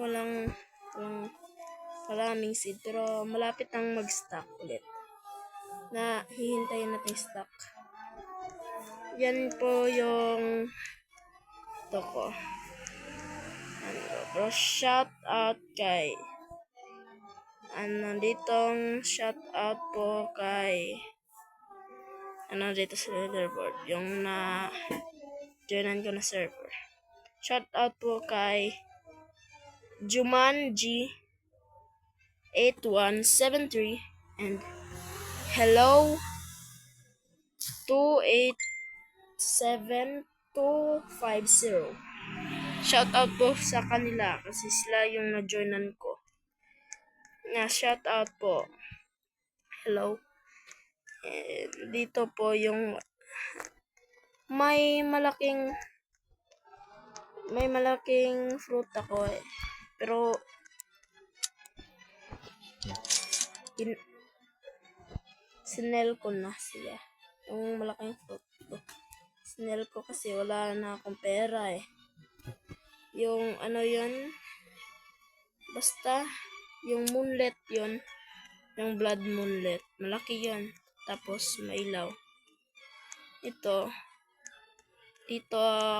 walang maraming seed, pero malapit nang mag-stock ulit. Na hihintayin natin stock. Yan po yung ito ko. Pero shout out kay shout out po kay dito sa leaderboard, yung na joinan ko na server. Shout out po kay Jumanji 8173 and Hello 287250. Shout out po sa kanila kasi sila yung na-joinan ko. Shout out po. Hello. Dito po yung may malaking fruit ako pero sinel ko na siya. Yung malaking fruit ko. Sinel ko kasi wala na akong pera Yung yun, basta yung moonlet yun, yung blood moonlet, malaki yun, tapos mailaw. Dito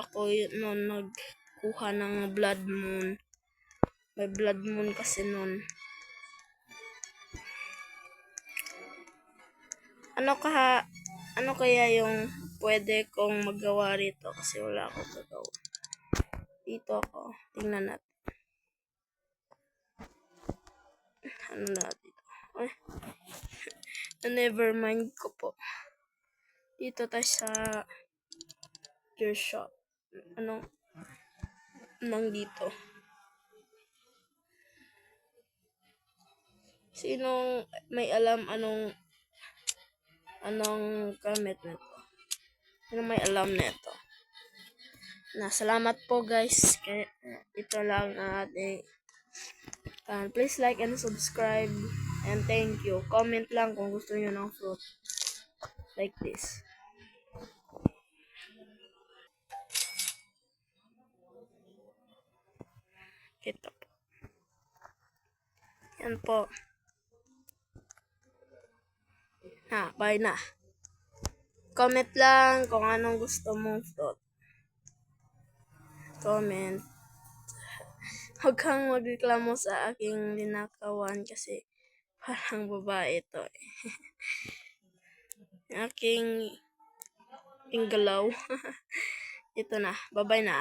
ako noon nagkuha ng blood moon. May blood moon kasi noon. Ano kaya yung pwede kong magawa rito kasi wala akong gagawa. Dito ako, tingnan natin. Dito? Never mind ko po. Dito tayo sa your shop. Dito? Sinong may alam anong gamit nito? Sinong may alam nito? Salamat po guys. Kaya ito lang ating please like and subscribe and thank you. Comment lang kung gusto niyo ng fruit like this. Ito po. Yan po. Bye na. Comment lang kung anong gusto mong fruit. Comment. Huwag kang magreklamo sa aking linakawan kasi parang babae ito aking galaw. Ito na. Bye-bye na.